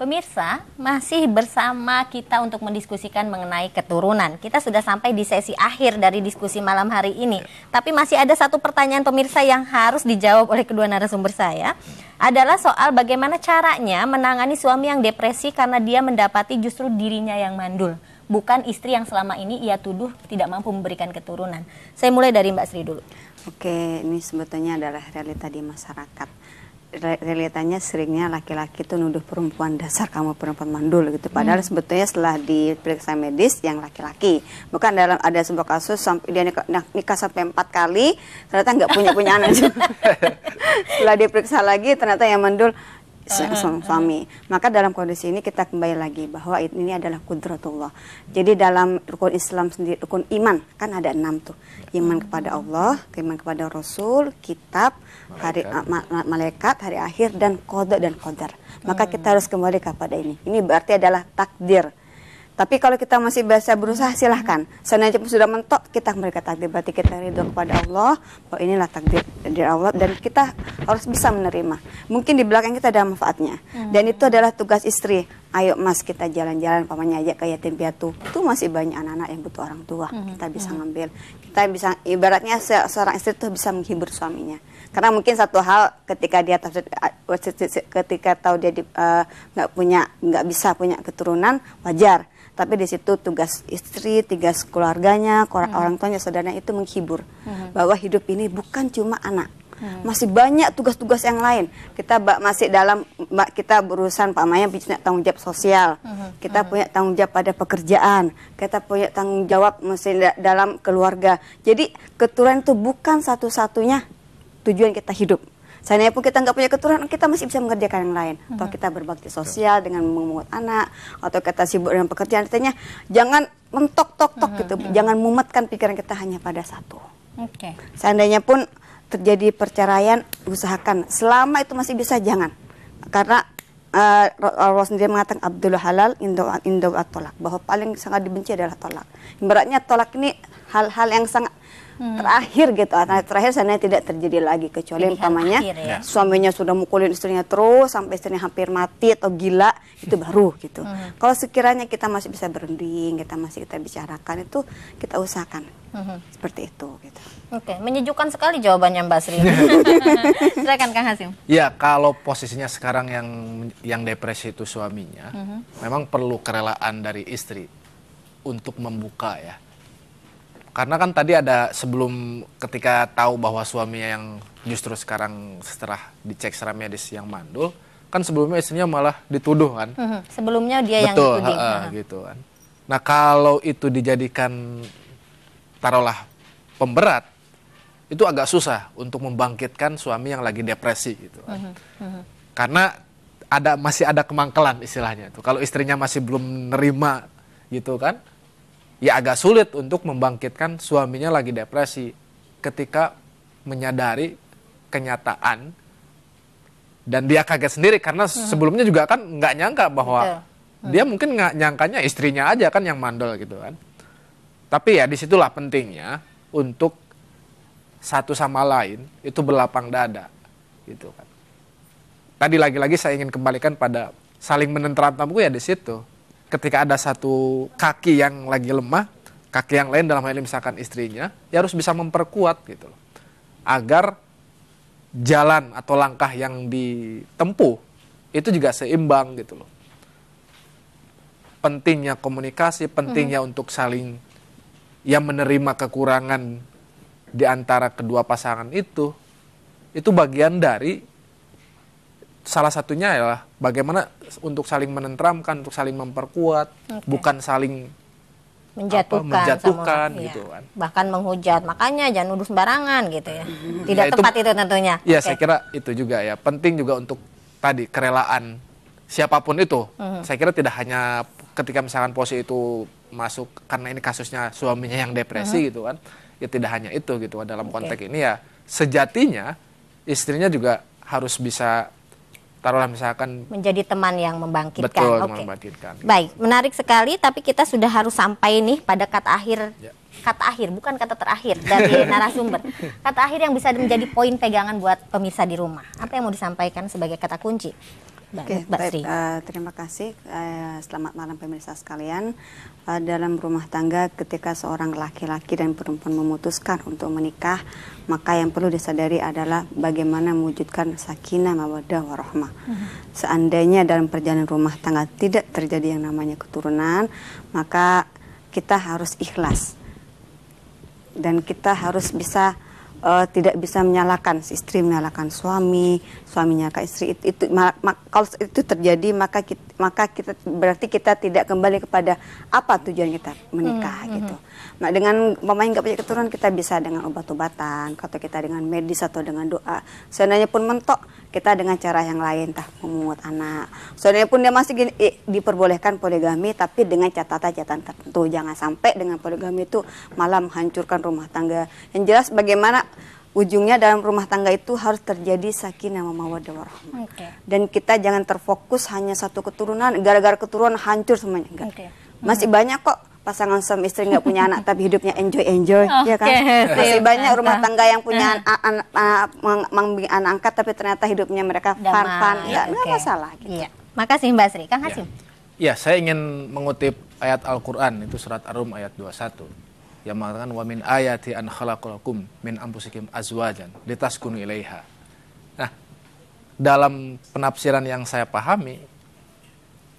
Pemirsa, masih bersama kita untuk mendiskusikan mengenai keturunan. Kita sudah sampai di sesi akhir dari diskusi malam hari ini. Tapi masih ada satu pertanyaan pemirsa yang harus dijawab oleh kedua narasumber saya. Adalah soal bagaimana caranya menangani suami yang depresi karena dia mendapati justru dirinya yang mandul. Bukan istri yang selama ini ia tuduh tidak mampu memberikan keturunan. Saya mulai dari Mbak Sri dulu. Oke, ini sebetulnya adalah realita di masyarakat. Realitanya seringnya laki-laki itu nuduh perempuan, dasar kamu perempuan mandul gitu. Padahal sebetulnya setelah diperiksa medis yang laki-laki, bukan dalam ada sebuah kasus sampai dia nikah sampai 4 kali ternyata nggak punya anak. Setelah diperiksa lagi ternyata yang mandul suami. Maka dalam kondisi ini kita kembali lagi bahwa ini adalah kudratullah. Jadi dalam rukun Islam sendiri, rukun iman kan ada 6 tuh. Iman kepada Allah, iman kepada Rasul, kitab, malaikat, hari akhir, dan qada dan qadar. Maka kita harus kembali kepada ini. Ini berarti adalah takdir. Tapi kalau kita masih bisa berusaha, silahkan. Seandainya sudah mentok, kita kembali ke takdir. Berarti kita ridho kepada Allah, bahwa inilah takdir dari Allah. Dan kita harus bisa menerima. Mungkin di belakang kita ada manfaatnya. Dan itu adalah tugas istri. Ayo mas, kita jalan-jalan, pamannya aja ke yatim piatu. Itu masih banyak anak-anak yang butuh orang tua. Kita bisa ngambil. Kita bisa, ibaratnya seorang istri itu bisa menghibur suaminya. Karena mungkin satu hal ketika dia tahu dia nggak bisa punya keturunan, wajar. Tapi di situ tugas istri, tugas keluarganya, orang tuanya, saudaranya itu menghibur bahwa hidup ini bukan cuma anak, masih banyak tugas-tugas yang lain. Kita masih kita berurusan Pak Maya punya tanggung jawab sosial, kita punya tanggung jawab pada pekerjaan, kita punya tanggung jawab masih dalam keluarga. Jadi keturunan itu bukan satu-satunya tujuan kita hidup. Seandainya pun kita nggak punya keturunan, kita masih bisa mengerjakan yang lain. Atau kita berbakti sosial dengan memungut anak, atau kita sibuk dengan pekerjaan. Artinya jangan mentok-tok gitu, jangan mumetkan pikiran kita hanya pada satu. Seandainya pun terjadi perceraian, usahakan selama itu masih bisa, jangan. Karena Allah sendiri mengatakan Abdul halal indahu at-tolak, bahwa paling sangat dibenci adalah tolak. Ibaratnya tolak ini hal-hal yang sangat terakhir gitu, terakhir sana tidak terjadi lagi, kecuali umpamanya suaminya sudah mukulin istrinya terus sampai istrinya hampir mati atau gila, itu baru gitu. Kalau sekiranya kita masih bisa berunding, kita bicarakan, itu kita usahakan seperti itu gitu. Oke, menyejukkan sekali jawabannya Mbak Sri. Silakan Kang Hasim. Ya, kalau posisinya sekarang yang depresi itu suaminya, memang perlu kerelaan dari istri untuk membuka ya. Karena kan tadi ada sebelum ketika tahu bahwa suaminya yang justru sekarang setelah dicek secara medis yang mandul, kan sebelumnya istrinya malah dituduh kan. Sebelumnya dia yang dituding. Gitu kan. Nah kalau itu dijadikan taruhlah pemberat, itu agak susah untuk membangkitkan suami yang lagi depresi gitu kan. Karena masih ada kemangkelan istilahnya tuh. Kalau istrinya masih belum nerima gitu kan, ya agak sulit untuk membangkitkan suaminya lagi depresi ketika menyadari kenyataan dan dia kaget sendiri karena sebelumnya juga kan nggak nyangka bahwa dia mungkin nggak nyangkanya istrinya aja kan yang mandul gitu kan. Tapi ya disitulah pentingnya untuk satu sama lain itu berlapang dada gitu kan. Tadi lagi-lagi saya ingin kembalikan pada saling menenteramkan ya di situ. Ketika ada satu kaki yang lagi lemah, kaki yang lain dalam hal ini misalkan istrinya, ya harus bisa memperkuat gitu loh. Agar jalan atau langkah yang ditempuh itu juga seimbang gitu loh. Pentingnya komunikasi, pentingnya untuk saling menerima kekurangan di antara kedua pasangan itu bagian dari salah satunya adalah bagaimana untuk saling menenteramkan, untuk saling memperkuat, bukan saling menjatuhkan gitu kan. Bahkan menghujat, makanya jangan nuduh sembarangan gitu ya. Tidak tepat itu tentunya. Ya saya kira itu juga ya, penting juga untuk tadi kerelaan siapapun itu. Saya kira tidak hanya ketika misalkan posisi itu masuk karena ini kasusnya suaminya yang depresi gitu kan. Ya tidak hanya itu gitu, dalam konteks ini ya sejatinya istrinya juga harus bisa taruhlah misalkan menjadi teman yang membangkitkan. Betul, membangkitkan. Baik, menarik sekali, tapi kita sudah harus sampai nih pada kata akhir. Kata akhir, bukan kata terakhir dari narasumber. Kata akhir yang bisa menjadi poin pegangan buat pemirsa di rumah. Apa yang mau disampaikan sebagai kata kunci? Oke, Mbak baik, Sri. terima kasih. Selamat malam pemirsa sekalian. Dalam rumah tangga ketika seorang laki-laki dan perempuan memutuskan untuk menikah, maka yang perlu disadari adalah bagaimana mewujudkan sakinah, mawaddah, warahmah. Seandainya dalam perjalanan rumah tangga tidak terjadi yang namanya keturunan, maka kita harus ikhlas. Dan kita harus bisa tidak bisa menyalahkan si istri, menyalahkan suami, suaminya ke istri. Kalau itu terjadi maka kita berarti kita tidak kembali kepada apa tujuan kita menikah gitu. Nah, dengan pemain nggak punya keturunan, kita bisa dengan obat-obatan, atau kita dengan medis atau dengan doa. Seandainya pun mentok, kita dengan cara yang lain, entah memungut anak. Seandainya pun dia masih diperbolehkan poligami, tapi dengan catatan-catatan tertentu. Jangan sampai dengan poligami itu malah menghancurkan rumah tangga. Yang jelas bagaimana ujungnya dalam rumah tangga itu harus terjadi sakinah mawaddah warahmah. Dan kita jangan terfokus hanya satu keturunan, gara-gara keturunan hancur semuanya. Enggak. Masih banyak kok pasangan suami istri nggak punya anak tapi hidupnya enjoy, ya kan? Masih banyak rumah tangga yang punya anak angkat tapi ternyata hidupnya mereka fun, nggak masalah. Gitu. Iya. Makasih Mbak Sri. Kang Hasim. Ya, saya ingin mengutip ayat Al-Quran, itu surat Ar-Rum ayat 21. Yang mengatakan wa min ayati an khalaqalakum min anfusikum azwajan litaskunu ilaiha. Nah, dalam penafsiran yang saya pahami,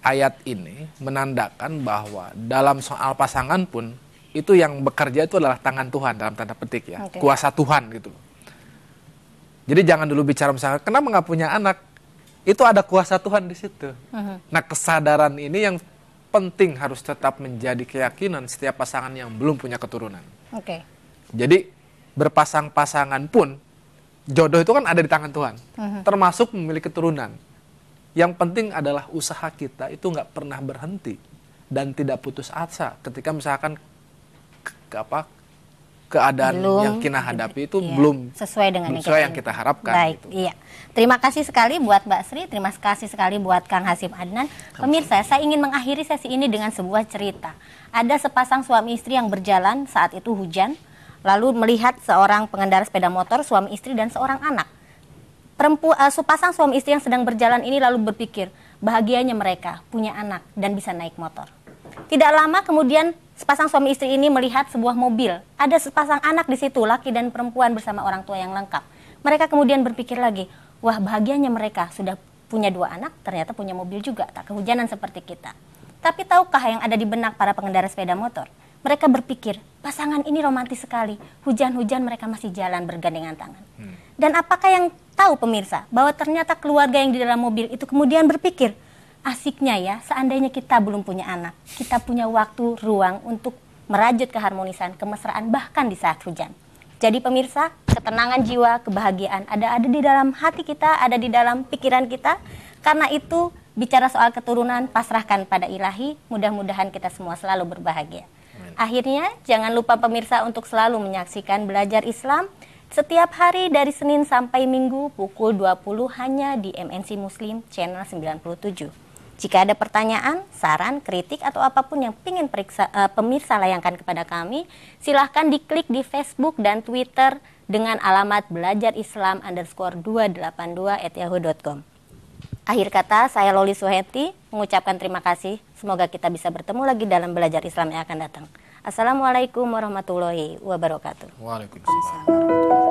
ayat ini menandakan bahwa dalam soal pasangan pun itu yang bekerja itu adalah tangan Tuhan dalam tanda petik ya, kuasa Tuhan gitu. Jadi jangan dulu bicara misalnya kenapa nggak punya anak, itu ada kuasa Tuhan di situ. Nah, kesadaran ini yang penting harus tetap menjadi keyakinan setiap pasangan yang belum punya keturunan. Jadi berpasang-pasangan pun jodoh itu kan ada di tangan Tuhan, termasuk memiliki keturunan. Yang penting adalah usaha kita itu nggak pernah berhenti dan tidak putus asa ketika misalkan keadaan yang kita hadapi itu belum sesuai dengan yang kita harapkan. Baik, gitu. Iya. Terima kasih sekali buat Mbak Sri, terima kasih sekali buat Kang Hasim Adnan. Pemirsa, saya ingin mengakhiri sesi ini dengan sebuah cerita. Ada sepasang suami istri yang berjalan saat itu hujan, lalu melihat seorang pengendara sepeda motor, suami istri dan seorang anak. Sepasang suami istri yang sedang berjalan ini lalu berpikir, bahagianya mereka punya anak dan bisa naik motor. Tidak lama kemudian sepasang suami istri ini melihat sebuah mobil. Ada sepasang anak di situ, laki dan perempuan bersama orang tua yang lengkap. Mereka kemudian berpikir lagi, wah bahagianya mereka sudah punya 2 anak, ternyata punya mobil juga, tak kehujanan seperti kita. Tapi tahukah yang ada di benak para pengendara sepeda motor? Mereka berpikir, pasangan ini romantis sekali, hujan-hujan mereka masih jalan bergandengan tangan. Dan apakah yang tahu pemirsa, bahwa ternyata keluarga yang di dalam mobil itu kemudian berpikir, asiknya ya, seandainya kita belum punya anak, kita punya waktu, ruang untuk merajut keharmonisan, kemesraan, bahkan di saat hujan. Jadi pemirsa, ketenangan jiwa, kebahagiaan ada di dalam hati kita, ada di dalam pikiran kita. Karena itu, bicara soal keturunan, pasrahkan pada ilahi, mudah-mudahan kita semua selalu berbahagia. Akhirnya, jangan lupa pemirsa untuk selalu menyaksikan Belajar Islam setiap hari dari Senin sampai Minggu pukul 20 hanya di MNC Muslim channel 97. Jika ada pertanyaan, saran, kritik, atau apapun yang ingin pemirsa layangkan kepada kami, silahkan diklik di Facebook dan Twitter dengan alamat belajarislam_282@yahoo.com. Akhir kata, saya Loli Suheti mengucapkan terima kasih. Semoga kita bisa bertemu lagi dalam Belajar Islam yang akan datang. Assalamualaikum warahmatullahi wabarakatuh. Waalaikumsalam.